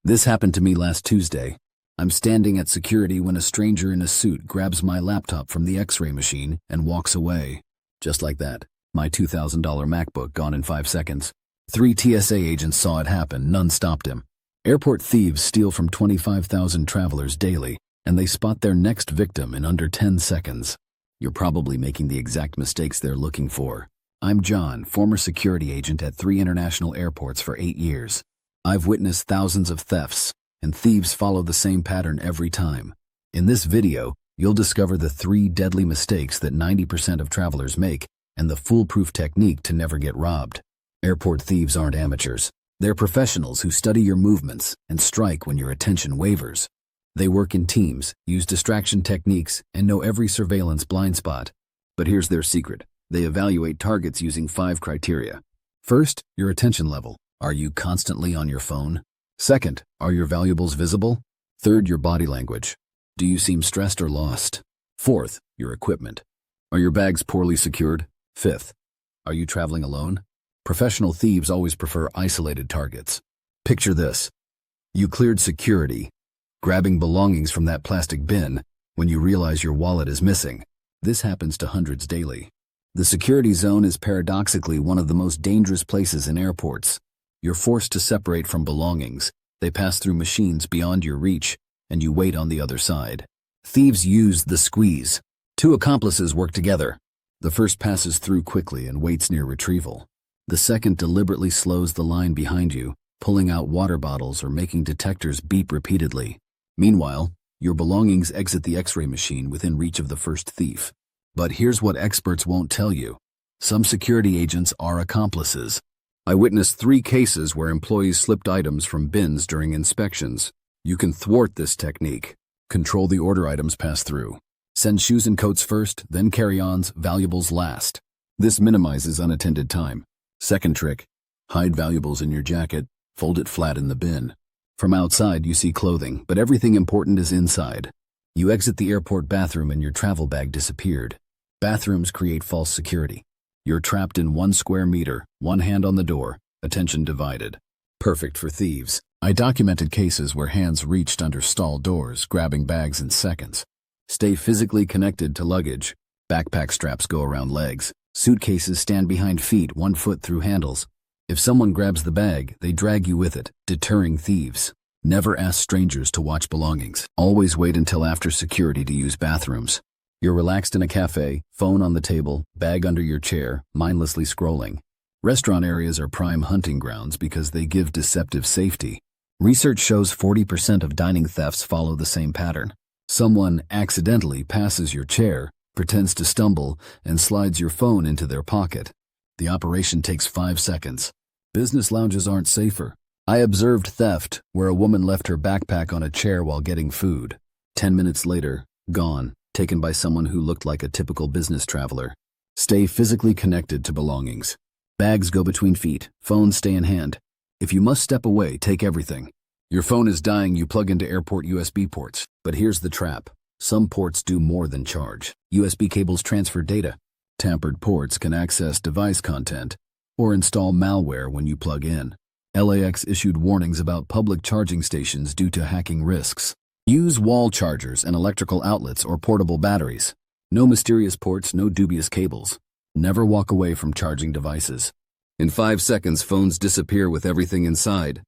This happened to me last Tuesday. I'm standing at security when a stranger in a suit grabs my laptop from the X-ray machine and walks away. Just like that, my $2,000 MacBook gone in 5 seconds. 3 TSA agents saw it happen, none stopped him. Airport thieves steal from 25,000 travelers daily, and they spot their next victim in under 10 seconds. You're probably making the exact mistakes they're looking for. I'm John, former security agent at 3 international airports for 8 years. I've witnessed thousands of thefts, and thieves follow the same pattern every time. In this video, you'll discover the 3 deadly mistakes that 90% of travelers make and the foolproof technique to never get robbed. Airport thieves aren't amateurs. They're professionals who study your movements and strike when your attention wavers. They work in teams, use distraction techniques, and know every surveillance blind spot. But here's their secret. They evaluate targets using 5 criteria. First, your attention level. Are you constantly on your phone? Second, are your valuables visible? Third, your body language. Do you seem stressed or lost? Fourth, your equipment. Are your bags poorly secured? Fifth, are you traveling alone? Professional thieves always prefer isolated targets. Picture this. You cleared security, grabbing belongings from that plastic bin when you realize your wallet is missing. This happens to hundreds daily. The security zone is paradoxically one of the most dangerous places in airports. You're forced to separate from belongings. They pass through machines beyond your reach, and you wait on the other side. Thieves use the squeeze. 2 accomplices work together. The first passes through quickly and waits near retrieval. The second deliberately slows the line behind you, pulling out water bottles or making detectors beep repeatedly. Meanwhile, your belongings exit the X-ray machine within reach of the first thief. But here's what experts won't tell you. Some security agents are accomplices. I witnessed 3 cases where employees slipped items from bins during inspections. You can thwart this technique. Control the order items pass through. Send shoes and coats first, then carry-ons, valuables last. This minimizes unattended time. Second trick, hide valuables in your jacket, fold it flat in the bin. From outside, you see clothing, but everything important is inside. You exit the airport bathroom and your travel bag disappeared. Bathrooms create false security. You're trapped in 1 square meter, 1 hand on the door, attention divided. Perfect for thieves. I documented cases where hands reached under stall doors, grabbing bags in seconds. Stay physically connected to luggage. Backpack straps go around legs. Suitcases stand behind feet, 1 foot through handles. If someone grabs the bag, they drag you with it, deterring thieves. Never ask strangers to watch belongings. Always wait until after security to use bathrooms. You're relaxed in a cafe, phone on the table, bag under your chair, mindlessly scrolling. Restaurant areas are prime hunting grounds because they give deceptive safety. Research shows 40% of dining thefts follow the same pattern. Someone accidentally passes your chair, pretends to stumble, and slides your phone into their pocket. The operation takes 5 seconds. Business lounges aren't safer. I observed theft where a woman left her backpack on a chair while getting food. 10 minutes later, gone, taken by someone who looked like a typical business traveler. Stay physically connected to belongings. Bags go between feet, phones stay in hand. If you must step away, take everything. Your phone is dying, you plug into airport USB ports. But here's the trap. Some ports do more than charge. USB cables transfer data. Tampered ports can access device content or install malware when you plug in. LAX issued warnings about public charging stations due to hacking risks. Use wall chargers and electrical outlets or portable batteries. No mysterious ports, no dubious cables. Never walk away from charging devices. In 5 seconds, phones disappear with everything inside.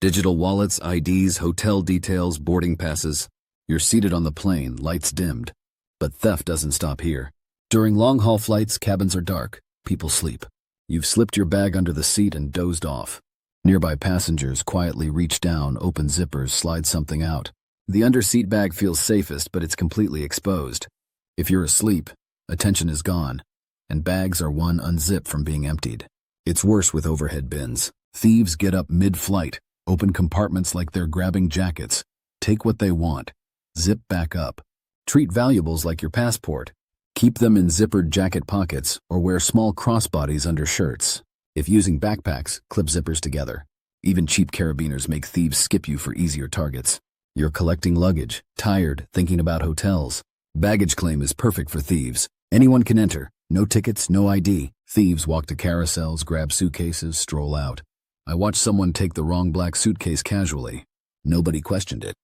Digital wallets, IDs, hotel details, boarding passes. You're seated on the plane, lights dimmed. But theft doesn't stop here. During long-haul flights, cabins are dark. People sleep. You've slipped your bag under the seat and dozed off. Nearby passengers quietly reach down, open zippers, slide something out. The under-seat bag feels safest, but it's completely exposed. If you're asleep, attention is gone, and bags are one unzipped from being emptied. It's worse with overhead bins. Thieves get up mid-flight, open compartments like they're grabbing jackets, take what they want, zip back up. Treat valuables like your passport. Keep them in zippered jacket pockets or wear small crossbodies under shirts. If using backpacks, clip zippers together. Even cheap carabiners make thieves skip you for easier targets. You're collecting luggage, tired, thinking about hotels. Baggage claim is perfect for thieves. Anyone can enter. No tickets, no ID. Thieves walk to carousels, grab suitcases, stroll out. I watched someone take the wrong black suitcase casually. Nobody questioned it.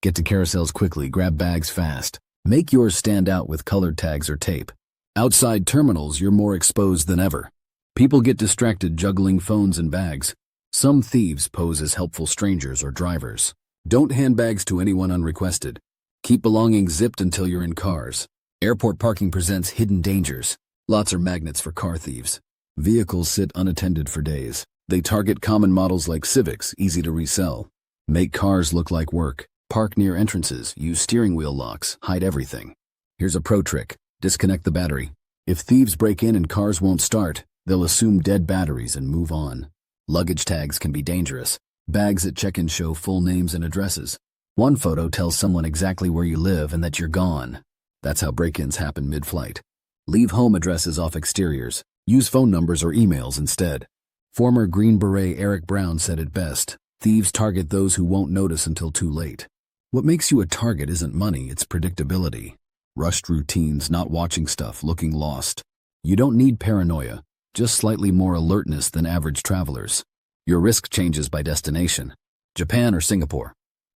Get to carousels quickly, grab bags fast. Make yours stand out with colored tags or tape. Outside terminals, you're more exposed than ever. People get distracted juggling phones and bags. Some thieves pose as helpful strangers or drivers. Don't hand bags to anyone unrequested. Keep belongings zipped until you're in cars. Airport parking presents hidden dangers. Lots are magnets for car thieves. Vehicles sit unattended for days. They target common models like Civics, easy to resell. Make cars look like work. Park near entrances, use steering wheel locks, hide everything. Here's a pro trick. Disconnect the battery. If thieves break in and cars won't start, they'll assume dead batteries and move on. Luggage tags can be dangerous. Bags at check-in show full names and addresses. One photo tells someone exactly where you live and that you're gone. That's how break-ins happen mid-flight. Leave home addresses off exteriors. Use phone numbers or emails instead. Former Green Beret Eric Brown said it best. Thieves target those who won't notice until too late. What makes you a target isn't money, it's predictability. Rushed routines, not watching stuff, looking lost. You don't need paranoia, just slightly more alertness than average travelers. Your risk changes by destination. Japan or Singapore.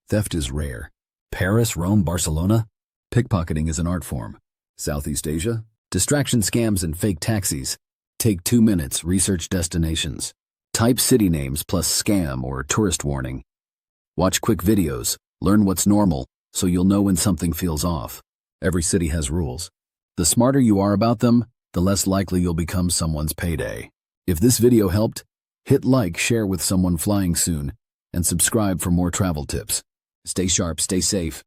Theft is rare. Paris, Rome, Barcelona? Pickpocketing is an art form. Southeast Asia? Distraction scams and fake taxis. Take 2 minutes, research destinations. Type city names plus scam or tourist warning. Watch quick videos. Learn what's normal, so you'll know when something feels off. Every city has rules. The smarter you are about them, the less likely you'll become someone's payday. If this video helped, hit like, share with someone flying soon, and subscribe for more travel tips. Stay sharp, stay safe.